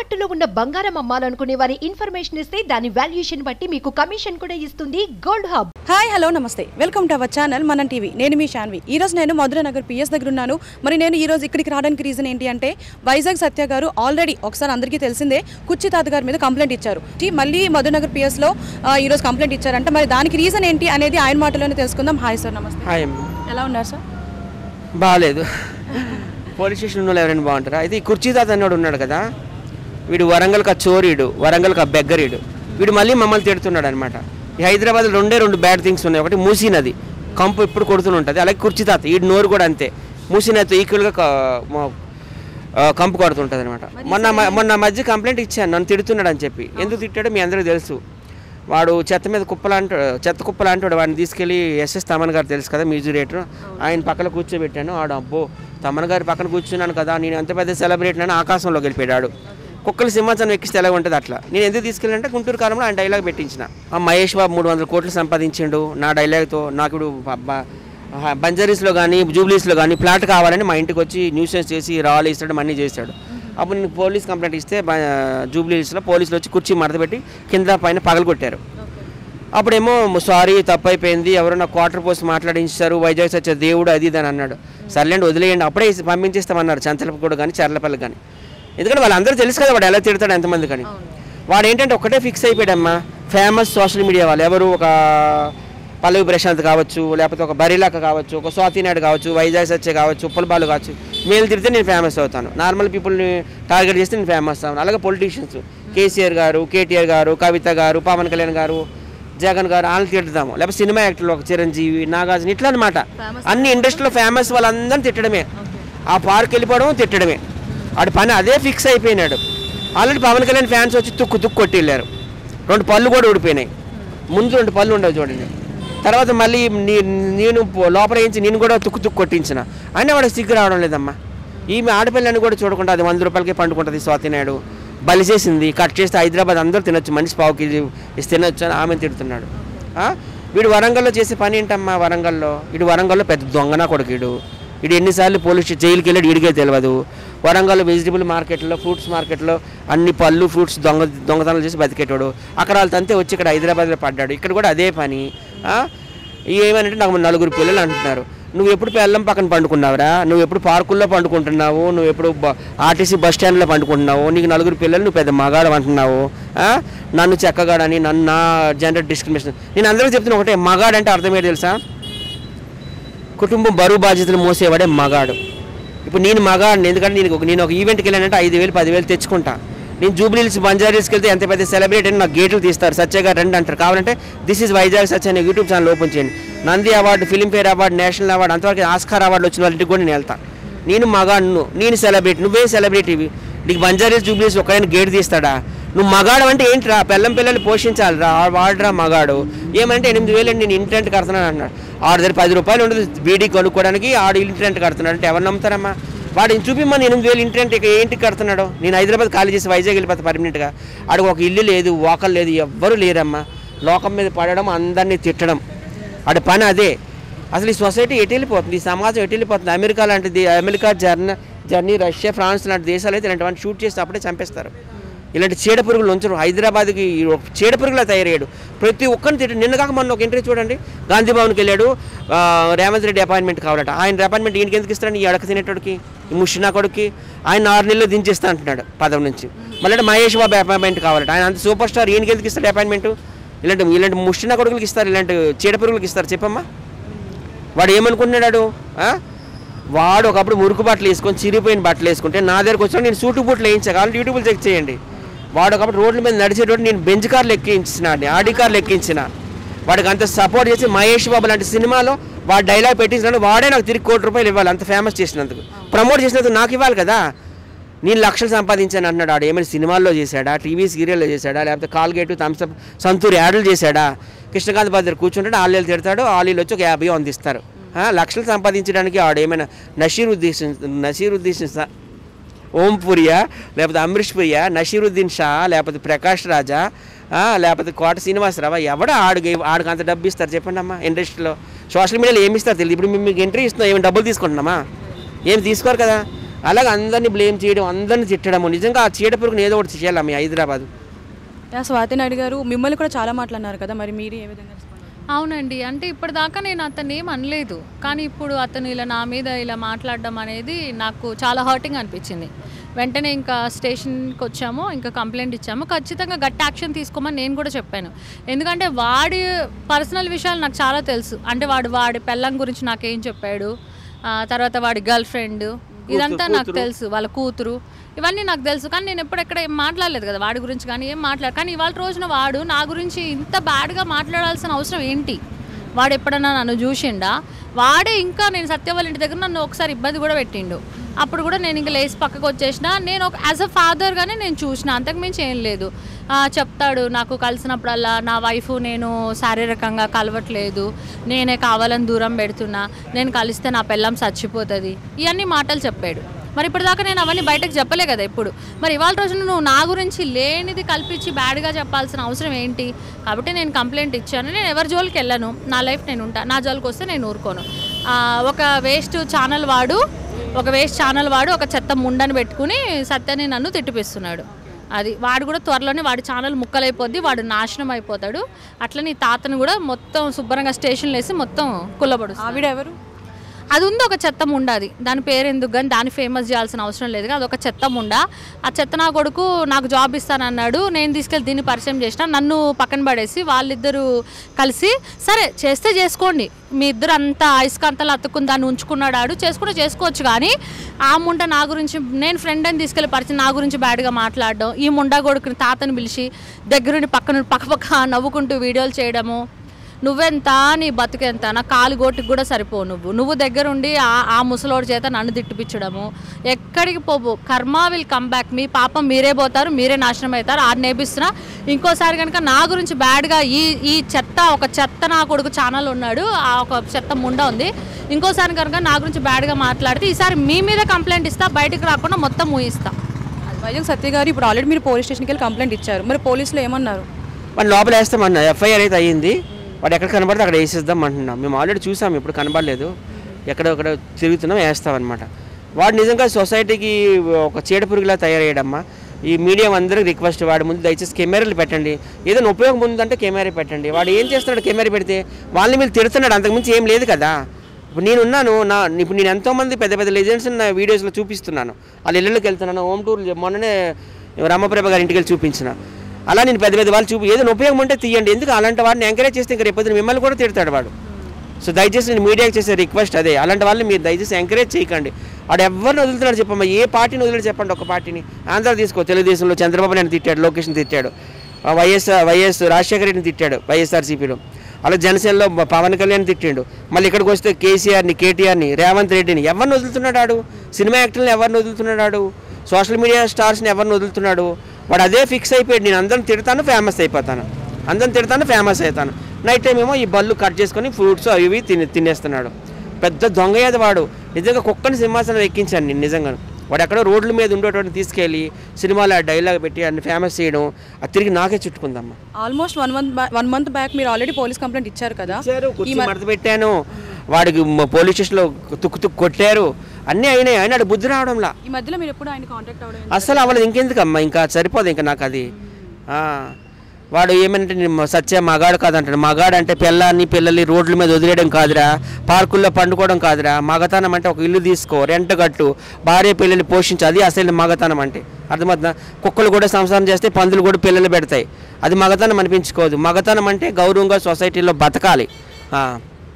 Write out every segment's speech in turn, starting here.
తాకట్టులో ఉన్న బంగారం అమ్మాలనుకునే వారి ఇన్ఫర్మేషన్ ఇస్తే దాని వాల్యుయేషన్ బట్టి మీకు కమిషన్ కూడా ఇస్తుంది గోల్డ్ హబ్. హాయ్ హలో నమస్తే, వెల్కమ్ టు అవర్ ఛానల్ మనం టీవీ. నేను మీ శాన్వి. ఈ రోజు నేను మధురనగర్ పిఎస్ దగ్గర ఉన్నాను. మరి నేను ఈ రోజు ఇక్కడికి రావడానికి రీజన్ ఏంటి అంటే, వైజాగ్ సత్య గారు ఆల్రెడీ ఒకసారి అందరికీ తెలిసిందే కుర్చీ తాత గారి మీద కంప్లైంట్ ఇచ్చారు. మళ్ళీ మధురనగర్ పిఎస్లో ఈ రోజు కంప్లైంట్ ఇచ్చారంట. మరి దానికి రీజన్ ఏంటి అనేది ఆయన మాటలోనే తెలుసుకుందాం. హాయ్ సార్, నమస్తే. హాయ్. ఎలా ఉన్నారు సార్? బాగాలేదు. పోలీస్ స్టేషన్ ఉన్న ఎవరైనా బాగుంటారా? అయితే ఈ కుర్చీ తాత అన్నాడు ఉన్నాడు కదా, వీడు వరంగల్కి చోరీడు, వరంగల్కి బెగ్గరీడు. వీడు మళ్ళీ మమ్మల్ని తిడుతున్నాడు అనమాట. ఈ హైదరాబాద్లో రెండు బ్యాడ్ థింగ్స్ ఉన్నాయి. ఒకటి మూసీ నది, కంపు ఎప్పుడు కొడుతూనే ఉంటుంది. అలాగే కుర్చీ తాత, వీడి నోరు కూడా అంతే, మూసీ నదితో ఈక్వల్గా కంపు కొడుతుంటుంది అనమాట. మొన్న మధ్య కంప్లైంట్ ఇచ్చాను, నన్ను తిడుతున్నాడు అని చెప్పి. ఎందుకు తిట్టాడో మీ అందరికీ తెలుసు. వాడు చెత్త మీద చెత్త కుప్పలాంటాడు. వాడిని తీసుకెళ్ళి ఎస్ఎస్ తమన్ గారు తెలుసు కదా, మ్యూజిక్ డైరెక్టర్, ఆయన పక్కన కూర్చోబెట్టాను. ఆడు అబ్బో తమన్ గారి పక్కన కూర్చున్నాను కదా, నేను ఎంత పెద్ద సెలబ్రిటీ అని ఆకాశంలోకి వెళ్ళిపోయాడు. కుక్కలు సింహాసనం ఎక్కిస్తే ఎలా ఉంటుంది అట్లా. నేను ఎందుకు తీసుకెళ్ళాలంటే గుంటూరు కాలంలో ఆయన డైలాగ్ పెట్టించిన. మహేష్ బాబు 300 కోట్లు సంపాదించిండు నా డైలాగ్తో. నాకు ఇప్పుడు బంజారీస్లో కానీ జూబ్లీస్లో కానీ ప్లాట్ కావాలని మా ఇంటికి వచ్చి న్యూసెన్స్ చేసి రాళ్ళు ఇస్తాడు, మనీ చేస్తాడు. అప్పుడు నేను పోలీస్ కంప్లైంట్ ఇస్తే జూబ్లీస్లో పోలీసులు వచ్చి కుర్చీ మడత పెట్టి కింద పైన పగలగొట్టారు. అప్పుడేమో సారీ తప్పైపోయింది, ఎవరో నా క్వార్టర్ పోస్ట్ మాట్లాడించారు, వైజాగ్ సచ్చే దేవుడు అది ఇది అని అన్నాడు. సర్లేండి వదిలేయండి, అప్పుడే పంపించేస్తామన్నారు చంచలపూడి కానీ చర్లపల్లి కానీ. ఎందుకంటే వాళ్ళందరూ తెలుసు కదా వాడు ఎలా తిడతాడు ఎంతమంది కానీ. వాడు ఏంటంటే ఒక్కటే ఫిక్స్ అయిపోయాడమ్మా, ఫేమస్ సోషల్ మీడియా వాళ్ళు ఎవరు, ఒక పల్లవి ప్రశాంత్ కావచ్చు, లేకపోతే ఒక బరిలాక కావచ్చు, ఒక స్వాతినాయుడు కావచ్చు, వైజాగ్ సచ్చే కావచ్చు, ఉప్పలబాలు కావచ్చు, వీళ్ళు తిడితే నేను ఫేమస్ అవుతాను. నార్మల్ పీపుల్ని టార్గెట్ చేస్తే నేను ఫేమస్ అవుతాను. అలాగే పొలిటీషియన్స్ కేసీఆర్ గారు, కేటీఆర్ గారు, కవిత గారు, పవన్ కళ్యాణ్ గారు, జగన్ గారు, వాళ్ళని తిడతాము. లేకపోతే సినిమా యాక్టర్లు ఒక చిరంజీవి, నాగార్జున, ఇట్లా అనమాట. అన్ని ఇండస్ట్రీలో ఫేమస్ వాళ్ళందరినీ తిట్టడమే, ఆ పార్క్ వెళ్ళిపోవడం తిట్టడమే. వాడి పని అదే ఫిక్స్ అయిపోయినాడు. ఆల్రెడీ పవన్ కళ్యాణ్ ఫ్యాన్స్ వచ్చి తుక్కు కొట్టి వెళ్ళారు. 2 పళ్ళు కూడా ఊడిపోయినాయి. ముందు 2 పళ్ళు ఉండవు చూడండి. తర్వాత మళ్ళీ నేను లోపల వేయించి నేను కూడా తుక్కు కొట్టించిన. అయినా వాడికి సిగ్గు రావడం లేదమ్మా. ఈమె ఆడపిల్లని కూడా చూడకుండా అది 100 రూపాయలకే పండుకుంటుంది. స్వాతినాయుడు బలి చేసింది, కట్ చేస్తే హైదరాబాద్ అందరూ తినొచ్చు, మనిషి పావు కేజీ తినొచ్చు అని ఆమెను తిడుతున్నాడు. వీడు వరంగల్లో చేసే పని ఏంటమ్మా? వరంగల్లో పెద్ద దొంగనా కొడుకుడు. వీడు ఎన్నిసార్లు పోలీస్ జైలుకి వెళ్ళాడు వీడికే తెలియదు. వరంగల్లో వెజిటబుల్ మార్కెట్లో, ఫ్రూట్స్ మార్కెట్లో అన్ని పళ్ళు ఫ్రూట్స్ దొంగతనాలు చేసి బతికేటాడు. అక్కడ వాళ్ళ తంతే వచ్చి ఇక్కడ హైదరాబాద్లో పడ్డాడు. ఇక్కడ కూడా అదే పని. ఏమనంటే నాకు 4 పిల్లలు అంటున్నారు. నువ్వు ఎప్పుడు పెళ్ళం పక్కన పండుకున్నావురా? నువ్వు ఎప్పుడు పార్కుల్లో పండుకుంటున్నావు? నువ్వు ఎప్పుడు ఆర్టీసీ బస్ స్టాండ్లో పండుకుంటున్నావు? నీకు 4 పిల్లలు, నువ్వు పెద్ద మగాడు అంటున్నావు. నన్ను చెక్కగాడని, నన్ను నా జెండర్ డిస్క్రిమినేషన్. నేను అందరికీ చెప్తున్నా ఒకటే, మగాడు అంటే అర్థమేంటి తెలుసా? కుటుంబం బరువు బాధ్యతలు మోసేవాడే మగాడు. ఇప్పుడు నేను మగాడిని, ఎందుకంటే నేను ఒక ఈవెంట్కి వెళ్ళానంటే 5,000 10,000 తెచ్చుకుంటా. నేను జూబ్లీహిల్స్ బంజారీస్కి వెళ్తే ఎంత పెద్ద సెలబ్రిటీ అని నాకు గేట్లు తీస్తారు, సత్య గారు రండి అంటారు. కావాలంటే దిస్ ఈజ్ వైజాగ్ సత్య అనే యూట్యూబ్ ఛానల్ ఓపెన్ చేయండి. Nandi award, Filmfare award, national award, అంతవరకు ఆస్కార్ అవార్డు వచ్చిన వాళ్ళకి కూడా నేను వెళ్తాను. నేను మగాడు, నేను సెలబ్రిటీ, నువ్వే సెలబ్రిటీవి. నీకు బంజారీస్ జూబ్లీహిల్స్ ఒక్కడైనా గేట్ తీస్తాడా? నువ్వు మగాడు అంటే ఏంటిరా? పిల్లల్ని పోషించాలిరా, వాడురా మగాడు. ఏమంటే 8,000 నేను ఇంటెంట్ కడుతున్నాను అంటున్నాడు. ఆడ దగ్గర 10 రూపాయలు ఉండదు బీడీ కొనుక్కోవడానికి, ఆడు ఇంటెంట్ కడుతున్నాడు అంటే ఎవరు నమ్ముతారమ్మా? వాడిని చూపిమ్మని 8,000 ఇంటెంట్ ఏంటికి కడుతున్నాడు? నేను హైదరాబాద్ ఖాళీ చేసి వైజాగ్ వెళ్ళిపోతా పర్మనెంట్గా. ఆడికి ఒక ఇల్లు లేదు, వాకలు లేదు, ఎవ్వరూ లేరమ్మా. లోకం మీద పడడం, అందరినీ తిట్టడం, ఆడి పని అదే. అసలు ఈ సొసైటీ ఎటు వెళ్ళిపోతుంది? ఈ సమాజం ఎటు వెళ్ళిపోతుంది? అమెరికా జర్నీ, రష్యా, ఫ్రాన్స్ లాంటి దేశాలు అయితే ఇలాంటి వాడిని షూట్ చేస్తే అప్పుడే చంపేస్తారు. ఇలాంటి చీడపురుగులు ఉంచరు. హైదరాబాద్కి చీడపురుగులా తయారయ్యాడు. ప్రతి ఒక్కరిని తిట్టాడు. నిన్న కాక మొన్న ఒక ఇంటర్వ్యూ చూడండి, గాంధీ భవన్కి వెళ్ళాడు. రేవంత్ రెడ్డి అపాయింట్మెంట్ కావాలట. ఆయన అపాయింట్మెంట్ ఈయనకి ఎందుకు ఇస్తాడు? ఈ అడక తినేటోడికి, ఈ ముషినా కొడుకి. ఆయన 6 నెలలు దించేస్తా అంటున్నాడు పదవి నుంచి. మళ్ళీ మహేష్ బాబు అపాయింట్మెంట్ కావాలట. ఆయన అంత సూపర్ స్టార్, ఈయనకి ఎందుకు ఇస్తాడు అపాయింట్మెంట్? ఇలాంటి ముషినా కొడుకులకి ఇస్తారు, ఇలాంటి చీడపురుగులకి ఇస్తారు. చెప్పమ్మా, వాడు ఏమనుకుంటున్నాడు? వాడు ఒకప్పుడు మురుకు బట్టలు వేసుకొని చిరిగిపోయిన బట్టలు వేసుకుంటే నా దగ్గరకు వచ్చినా నేను సూటు బూట్లు వేయించా, కావాలి యూట్యూబ్లో చెక్ చేయండి. వాడు ఒకప్పుడు రోడ్ల మీద నడిచేటోడు నేను బెంచ్ కార్లు ఎక్కించిన, ఆడి కార్లు ఎక్కించిన. వాడికి అంత సపోర్ట్ చేసి మహేష్ బాబు లాంటి సినిమాలో వాడు డైలాగ్ పెట్టించినాడు. వాడే నాకు తిరిగి ₹1 కోటి ఇవ్వాలి, అంత ఫేమస్ చేసినందుకు, ప్రమోట్ చేసినందుకు నాకు ఇవ్వాలి కదా. నేను లక్షలు సంపాదించాను అంటున్నాడు. ఆడు ఏమైనా సినిమాల్లో చేశాడా, టీవీ సీరియల్లో చేశాడా, లేకపోతే కాల్గేటు, థమ్స్అప్, సంతూర్ యాడ్లు చేశాడా? కృష్ణకాంత్ దగ్గర కూర్చుంటాడు, ఆలీలు తిడతాడు, ఆలీలు వచ్చి ఒక 50 అందిస్తారు. లక్షలు సంపాదించడానికి ఆడు ఏమైనా నసీరుద్దీన్ ఓంపురియా, లేకపోతే అమరీష్ పురియా, నసీరుద్దీన్ షా, లేకపోతే ప్రకాష్ రాజా, లేకపోతే కోట శ్రీనివాసరావు, ఎవడో ఆడికి అంత డబ్బు ఇస్తారు చెప్పండి అమ్మా? ఇండస్ట్రీలో సోషల్ మీడియాలో ఏమి ఇస్తారు తెలియదు. ఇప్పుడు మీకు ఎంట్రీ ఇస్తున్నాం, ఏమైనా డబ్బులు తీసుకుంటున్నామా? ఏమి తీసుకోరు కదా. అలాగే అందరినీ బ్లేమ్ చేయడం, అందరిని తిట్టడము. నిజంగా ఆ చీడపురుగుని ఏదో ఒకటి చేయాలి మీ హైదరాబాద్. స్వాతి నాయుడు గారు మిమ్మల్ని కూడా చాలా మాట్లాడినారు కదా, మరి మీరు ఏ విధంగా? అవునండి, అంటే ఇప్పటిదాకా నేను అతన్ని ఏం అనలేదు, కానీ ఇప్పుడు అతను ఇలా నా మీద ఇలా మాట్లాడడం అనేది నాకు చాలా హర్టింగ్ అనిపించింది. వెంటనే ఇంకా స్టేషన్కి వచ్చాము, ఇంకా కంప్లైంట్ ఇచ్చాము. ఖచ్చితంగా గట్టి యాక్షన్ తీసుకోమని నేను కూడా చెప్పాను. ఎందుకంటే వాడి పర్సనల్ విషయాలు నాకు చాలా తెలుసు. అంటే వాడి పెళ్ళం గురించి నాకేం చెప్పాడు, తర్వాత వాడి గర్ల్ ఫ్రెండ్, ఇదంతా నాకు తెలుసు, వాళ్ళ కూతురు, ఇవన్నీ నాకు తెలుసు. కానీ నేను ఎప్పుడెక్కడ ఏం మాట్లాడలేదు కదా వాడి గురించి, కానీ ఏం మాట్లాడు. కానీ ఇవాళ రోజున వాడు నా గురించి ఇంత బ్యాడ్గా మాట్లాడాల్సిన అవసరం ఏంటి? వాడు ఎప్పుడన్నా నన్ను చూసిండా? వాడే ఇంకా నేను సత్య వాళ్ళ ఇంటి దగ్గర నన్ను ఒకసారి ఇబ్బంది కూడా పెట్టిండు. అప్పుడు కూడా నేను ఇంకా లేచి పక్కకు వచ్చేసిన. నేను ఒక యాజ్ అ ఫాదర్గానే నేను చూసిన, అంతకుమించి ఏం లేదు. చెప్తాడు నాకు కలిసినప్పుడల్లా నా వైఫ్ నేను శారీరకంగా కలవట్లేదు, నేనే కావాలని దూరం పెడుతున్నా, నేను కలిస్తే నా పిల్లం చచ్చిపోతుంది, ఇవన్నీ మాటలు చెప్పాడు. మరి ఇప్పటిదాకా నేను అవన్నీ బయటకు చెప్పలే కదా ఇప్పుడు. మరి ఇవాళ రోజున నువ్వు నా గురించి లేనిది కల్పించి బ్యాడ్గా చెప్పాల్సిన అవసరం ఏంటి? కాబట్టి నేను కంప్లైంట్ ఇచ్చాను. నేను ఎవరి జోలికి వెళ్ళను, నా లైఫ్ నేను ఉంటా, నా జోలికి వస్తే నేను ఊరుకోను. ఒక వేస్ట్ ఛానల్ వాడు ఒక చెత్త ముండని పెట్టుకుని సత్యాన్ని నన్ను తిట్టిపిస్తున్నాడు. అది వాడు కూడా త్వరలోనే వాడి ఛానల్ ముక్కలైపోద్ది, వాడు నాశనం అయిపోతాడు. అట్లనే తాతను కూడా మొత్తం శుభ్రంగా స్టేషన్లో వేసి మొత్తం కుల్లబడు. ఆవిడ ఎవరు? అది ఉంది ఒక చెత్త ముండ, అది దాని పేరు ఎందుకు కానీ దాన్ని ఫేమస్ చేయాల్సిన అవసరం లేదు. అది ఒక చెత్త ముండ. ఆ చెత్త నా కొడుకు నాకు జాబ్ ఇస్తానన్నాడు, నేను తీసుకెళ్ళి దీన్ని పరిచయం చేసిన, నన్ను పక్కన పడేసి వాళ్ళిద్దరూ కలిసి సరే చేస్తే చేసుకోండి, మీ ఇద్దరు అంతా అయస్కాంతాలు అతుక్కుని దాన్ని ఉంచుకున్నాడు, ఆడు చేసుకోవచ్చు. కానీ ఆ ముండ నా గురించి నేను ఫ్రెండ్ అని తీసుకెళ్ళి పరిచయం నా గురించి బ్యాడ్గా మాట్లాడడం, ఈ ముండా కొడుకుని తాతని పిలిచి దగ్గరుండి పక్క నవ్వుకుంటూ వీడియోలు చేయడము. నువ్వెంత, నీ బతుకెంత, నా కాలు గోటికి కూడా సరిపోవు, నువ్వు దగ్గరుండి ఆ ముసలోడి చేత నన్ను తిట్టిపించడము. ఎక్కడికి పోవు, కర్మ విల్ కమ్ బ్యాక్, మీ పాపం మీరే పోతారు, మీరే నాశనం అవుతారు. ఆడు నేర్పిస్తున్నా. ఇంకోసారి కనుక నా గురించి బ్యాడ్గా ఈ ఒక చెత్త నా కొడుకు ఛానల్ ఉన్నాడు, ఆ ఒక చెత్త ముండ ఉంది, ఇంకోసారి కనుక నా గురించి బ్యాడ్గా మాట్లాడితే ఈసారి మీ మీద కంప్లైంట్ ఇస్తా, బయటకు రాకుండా మొత్తం ఊహిస్తా. వైజాగ్ సత్య గారు ఇప్పుడు ఆల్రెడీ మీరు పోలీస్ స్టేషన్కి వెళ్ళి కంప్లైంట్ ఇచ్చారు, మరి పోలీసులు ఏమన్నారు? మన లోపల వేస్తామన్నా, ఎఫ్ఐఆర్ అయితే అయ్యింది, వాడు ఎక్కడ కనబడితే అక్కడ వేసేద్దాం అంటున్నాం. మేము ఆల్రెడీ చూసాము, ఇప్పుడు కనబడలేదు, ఎక్కడొక్కడ తిరుగుతున్నాం, వేస్తామన్నమాట. వాడు నిజంగా సొసైటీకి ఒక చీడపురుగులా తయారయ్యాడమ్మా. ఈ మీడియా అందరికి రిక్వెస్ట్, వాడి ముందు దయచేసి కెమెరాలు పెట్టండి, ఏదైనా ఉపయోగం ఉందంటే కెమెరా పెట్టండి. వాడు ఏం చేస్తున్నాడు కెమెరా పెడితే? వాళ్ళని మీరు తిడుతున్నాడు, అంతకుమించి ఏం లేదు కదా. ఇప్పుడు నేనున్నాను, ఇప్పుడు నేను ఎంతోమంది పెద్ద పెద్ద లెజెండ్స్ నా వీడియోస్లో చూపిస్తున్నాను, వాళ్ళ ఇళ్ళకి వెళ్తున్నాను, హోమ్ టూర్ మొన్ననే రామప్రభ గారి ఇంటికి వెళ్ళి చూపించిన. అలా నేను పెద్ద పెద్ద వాళ్ళు ఏదైనా ఉపయోగం ఉంటే తీయండి. ఎందుకు అలాంటి వాడిని ఎంకరేజ్ చేస్తే ఇంకా రేపు మిమ్మల్ని కూడా తిడతాడు వాడు. సో దయచేసి నేను మీడియాకి చేసే రిక్వెస్ట్ అదే, అలాంటి వాళ్ళని మీరు దయచేసి ఎంకరేజ్ చేయకండి. వాడు ఎవరిని వదులుతున్నాడు చెప్పమ్మా, ఏ పార్టీని వదిలేడు చెప్పండి, ఒక పార్టీని. ఆంధ్ర తీసుకో, తెలుగుదేశంలో చంద్రబాబు నాయుడు తిట్టాడు, లోకేష్ని తిట్టాడు, వైఎస్ రాజశేఖర రెడ్డిని తిట్టాడు వైఎస్ఆర్సీపీలో, అలా జనసేనలో పవన్ కళ్యాణ్ తిట్టిండు. మళ్ళీ ఇక్కడికి వస్తే కేసీఆర్ని, కేటీఆర్ని, రేవంత్ రెడ్డిని ఎవరిని వదులుతున్నాడు? సీనిమా యాక్టర్ని ఎవరిని వదులుతున్నాడు? సోషల్ మీడియా స్టార్స్ని ఎవరిని వదులుతున్నాడు? వాడు అదే ఫిక్స్ అయిపోయాడు, నేను అందరిని తిడతాను, ఫేమస్ అయిపోతాను, అందరిని తిడతాను, ఫేమస్ అవుతాను. నైట్ టైం ఏమో ఈ బళ్ళు కట్ చేసుకొని ఫ్రూట్స్ అవి ఇవి తినేస్తున్నాడు. పెద్ద దొంగయ్యేది వాడు. నిజంగా కుక్కని సింహాసనం ఎక్కించాను నేను నిజంగా. వాడు ఎక్కడో రోడ్ల మీద ఉండేటువంటి తీసుకెళ్ళి సినిమాలో డైలాగ్ పెట్టి అన్ని ఫేమస్ చేయడం, అది తిరిగి నాకే చుట్టుకుందమ్మా. ఆల్మోస్ట్ వన్ మంత్ బ్యాక్ మీరు ఆల్రెడీ పోలీస్ కంప్లైంట్ ఇచ్చారు కదా? కుర్చీ మడత పెట్టాను, వాడికి పోలీస్ స్టేషన్లో తుక్కు కొట్టారు, అన్నీ అయినాయి. ఆయన బుద్ధి రావడంలా. ఈ మధ్యలో మీరు ఎప్పుడు ఆయన కాంటాక్ట్ అవ్వడం? అసలు అవ్వలేదు. ఇంకెందుకమ్మా, ఇంకా సరిపోదు ఇంకా నాకు అది. వాడు ఏమంటే నేను సత్య మగాడు కాదంటాడు. మగాడు అంటే పిల్లల్ని రోడ్ల మీద వదిలేయడం కాదురా, పార్కుల్లో పండుకోవడం కాదురా. మగతనం అంటే ఒక ఇల్లు తీసుకో, రెంట్ కట్టు, భార్య పిల్లల్ని పోషించు, అది అసలు మగతనం అంటే. అర్థమవుతుందా? కుక్కలు కూడా సంసారం చేస్తే పందులు కూడా పిల్లలు పెడతాయి, అది మగతనం అనిపించుకోదు. మగతనం అంటే గౌరవంగా సొసైటీలో బతకాలి.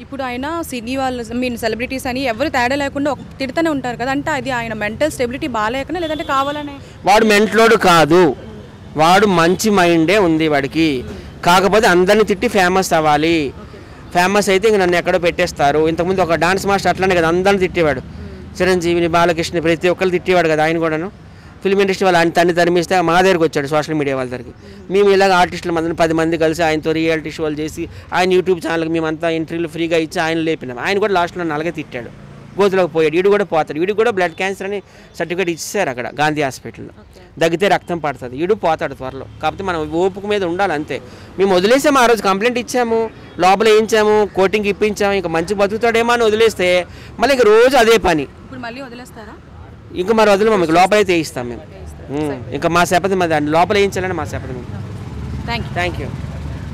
ఇప్పుడు ఆయన సినీ వాళ్ళు సెలబ్రిటీస్ అని ఎవరు తేడా లేకుండా తిడుతూనే ఉంటారు కదా, అంటే అది ఆయన మెంటల్ స్టెబిలిటీ బాగాలేకనే లేదంటే కావాలనే? వాడు మెంటలోడు కాదు, వాడు మంచి మైండే ఉంది వాడికి. కాకపోతే అందరిని తిట్టి ఫేమస్ అవ్వాలి. ఫేమస్ అయితే ఇంక నన్ను ఎక్కడో పెట్టేస్తారు. ఇంతకుముందు ఒక డాన్స్ మాస్టర్ అట్లానే కదా అందరిని తిట్టేవాడు, చిరంజీవిని, బాలకృష్ణ, ప్రతి ఒక్కరు తిట్టేవాడు కదా. ఆయన కూడాను ఫిల్మ్ ఇండస్ట్రీ వాళ్ళు ఆయన తన్ని తరిమిస్తే మా దగ్గరికి వచ్చాడు, సోషల్ మీడియా వాళ్ళ దగ్గరికి. మేము ఇలాగ ఆర్టిస్టుల మందిని 10 మంది కలిసి ఆయనతో రియాలిటీ షోలు చేసి ఆయన యూట్యూబ్ ఛానల్కి మేమంతా ఇంటర్వ్యూలు ఫ్రీగా ఇచ్చి ఆయన లేపినాం. ఆయన కూడా లాస్ట్లో నన్ను అలాగే తిట్టాడు, గోతులోకి పోయాడు. వీడు కూడా పోతాడు, వీడికి కూడా బ్లడ్ క్యాన్సర్ అని సర్టిఫికేట్ ఇచ్చారు అక్కడ గాంధీ హాస్పిటల్లో. దగ్గితే రక్తం పడుతుంది, వీడు పోతాడు త్వరలో. కాకపోతే మనం ఓపిక మీద ఉండాలి అంతే. మేము వదిలేసాము, ఆ రోజు కంప్లైంట్ ఇచ్చాము, లోపల వేయించాము, కోటింగ్ ఇప్పించాము, ఇంకా మంచి బతుకుతాడేమో అని వదిలేస్తే మళ్ళీ ఇంక రోజు అదే పని. ఇప్పుడు మళ్ళీ వదిలేస్తారా? ఇంకా మరి వదిలేమా మీకు లోపల అయితే వేయిస్తాం మేము. ఇంకా మా శపథం అది లోపల వేయించాలని మా శపథం. Thank you. Thank you.